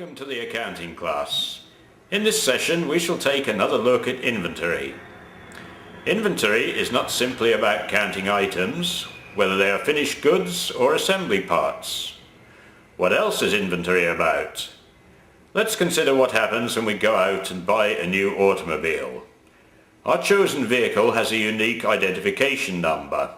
Welcome to the accounting class. In this session we shall take another look at inventory. Inventory is not simply about counting items, whether they are finished goods or assembly parts. What else is inventory about? Let's consider what happens when we go out and buy a new automobile. Our chosen vehicle has a unique identification number,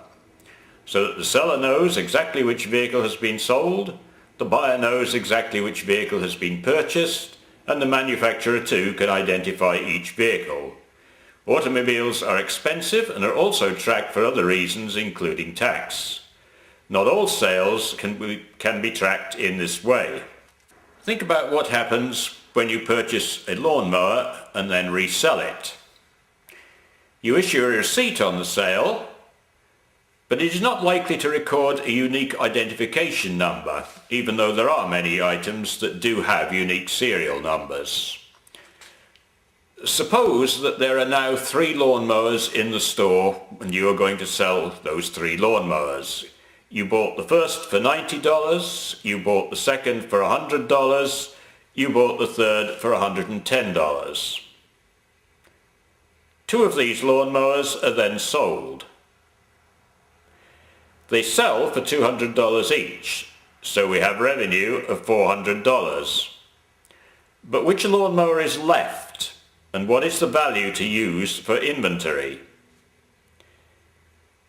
so that the seller knows exactly which vehicle has been sold, the buyer knows exactly which vehicle has been purchased, and the manufacturer too can identify each vehicle. Automobiles are expensive and are also tracked for other reasons, including tax. Not all sales can be tracked in this way. Think about what happens when you purchase a lawnmower and then resell it. You issue a receipt on the sale, but it is not likely to record a unique identification number, even though there are many items that do have unique serial numbers. Suppose that there are now 3 lawnmowers in the store and you are going to sell those 3 lawnmowers. You bought the first for $90, you bought the second for $100, you bought the third for $110. 2 of these lawnmowers are then sold. They sell for $200 each, so we have revenue of $400. But which lawnmower is left, and what is the value to use for inventory?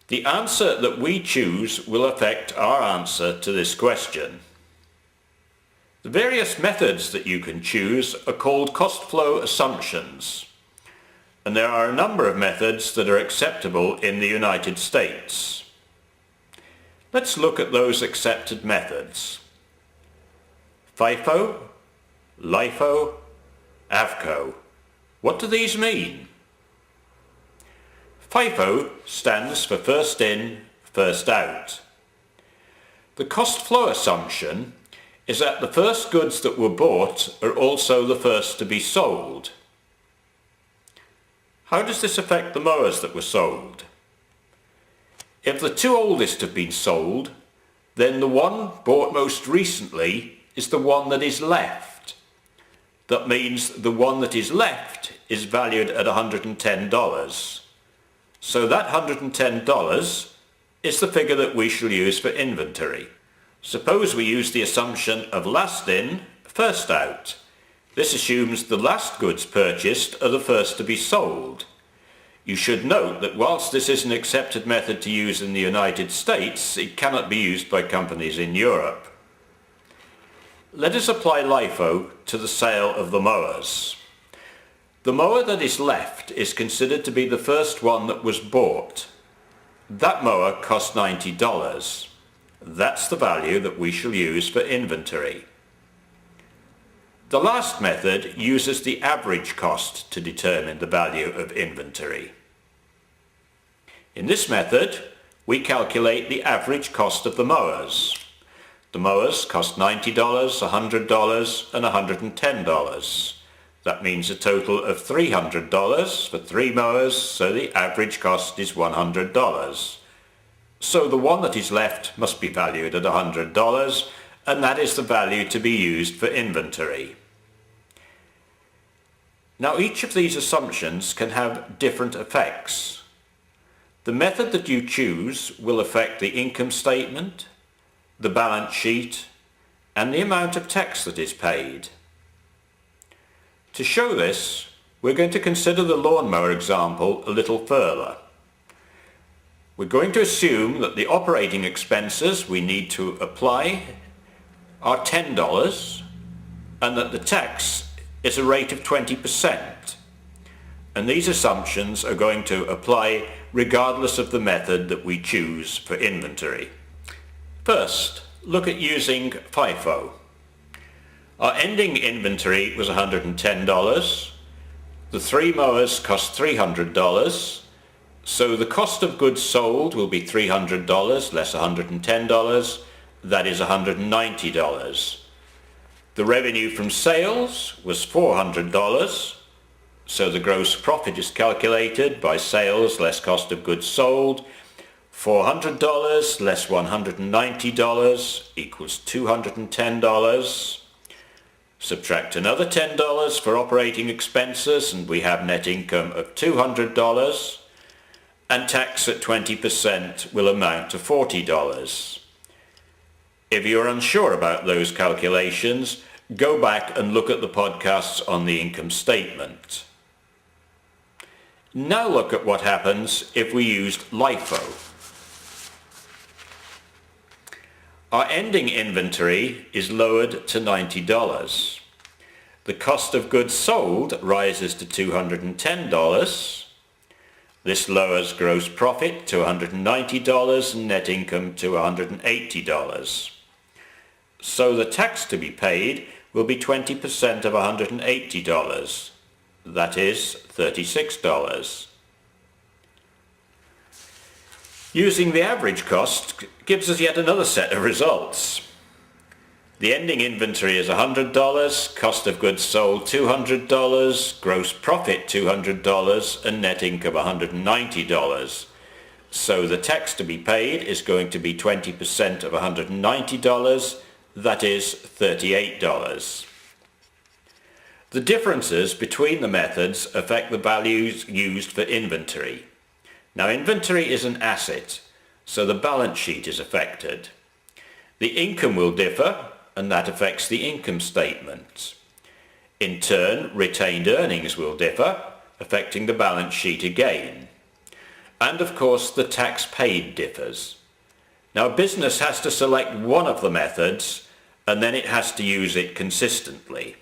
The answer that we choose will affect our answer to this question. The various methods that you can choose are called cost flow assumptions, and there are a number of methods that are acceptable in the United States. Let's look at those accepted methods. FIFO, LIFO, AVCO. What do these mean? FIFO stands for first in, first out. The cost flow assumption is that the first goods that were bought are also the first to be sold. How does this affect the mowers that were sold? If the 2 oldest have been sold, then the one bought most recently is the one that is left. That means the one that is left is valued at $110. So that $110 is the figure that we shall use for inventory. Suppose we use the assumption of last in, first out. This assumes the last goods purchased are the first to be sold. You should note that whilst this is an accepted method to use in the United States, it cannot be used by companies in Europe. Let us apply LIFO to the sale of the mowers. The mower that is left is considered to be the first one that was bought. That mower cost $90. That's the value that we shall use for inventory. The last method uses the average cost to determine the value of inventory. In this method, we calculate the average cost of the mowers. The mowers cost $90, $100 and $110. That means a total of $300 for 3 mowers, so the average cost is $100. So the one that is left must be valued at $100, and that is the value to be used for inventory. Now each of these assumptions can have different effects. The method that you choose will affect the income statement, the balance sheet, and the amount of tax that is paid. To show this, we're going to consider the lawnmower example a little further. We're going to assume that the operating expenses we need to apply are $10 and that the tax is a rate of 20%. And these assumptions are going to apply regardless of the method that we choose for inventory. First, look at using FIFO. Our ending inventory was $110. The 3 mowers cost $300. So the cost of goods sold will be $300 less $110. That is $190. The revenue from sales was $400. So the gross profit is calculated by sales less cost of goods sold. $400 less $190 equals $210. Subtract another $10 for operating expenses and we have net income of $200, and tax at 20% will amount to $40. If you're unsure about those calculations, go back and look at the podcasts on the income statement. Now look at what happens if we used LIFO. Our ending inventory is lowered to $90. The cost of goods sold rises to $210. This lowers gross profit to $190 and net income to $180. So the tax to be paid will be 20% of $180. That is $36. Using the average cost gives us yet another set of results. The ending inventory is $100, cost of goods sold $200, gross profit $200, and net income $190. So the tax to be paid is going to be 20% of $190, that is $38. The differences between the methods affect the values used for inventory. Now, inventory is an asset, so the balance sheet is affected. The income will differ, and that affects the income statement. In turn, retained earnings will differ, affecting the balance sheet again. And of course, the tax paid differs. Now, a business has to select one of the methods, and then it has to use it consistently.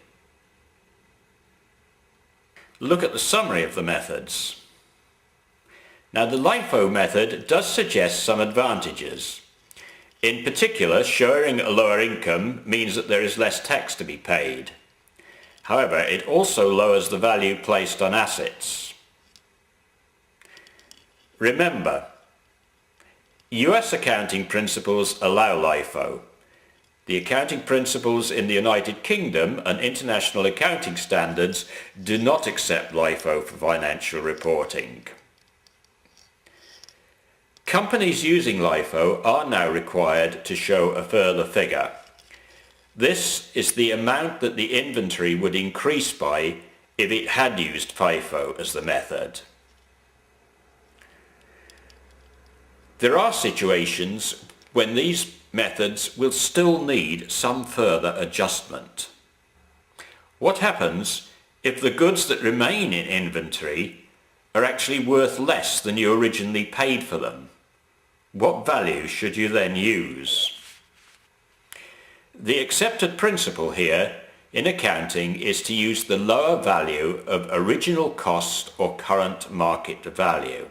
Look at the summary of the methods. Now, the LIFO method does suggest some advantages. In particular, showing a lower income means that there is less tax to be paid. However, it also lowers the value placed on assets. Remember, US accounting principles allow LIFO. The accounting principles in the United Kingdom and international accounting standards do not accept LIFO for financial reporting. Companies using LIFO are now required to show a further figure. This is the amount that the inventory would increase by if it had used FIFO as the method. There are situations when these methods will still need some further adjustment. What happens if the goods that remain in inventory are actually worth less than you originally paid for them? What value should you then use? The accepted principle here in accounting is to use the lower value of original cost or current market value.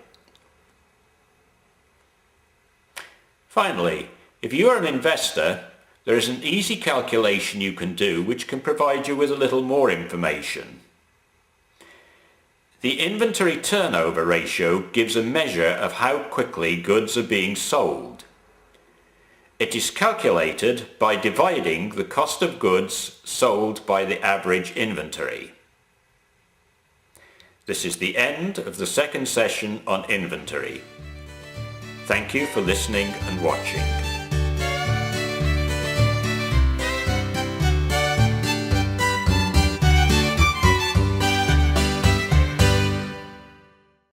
Finally, if you are an investor, there is an easy calculation you can do which can provide you with a little more information. The inventory turnover ratio gives a measure of how quickly goods are being sold. It is calculated by dividing the cost of goods sold by the average inventory. This is the end of the second session on inventory. Thank you for listening and watching.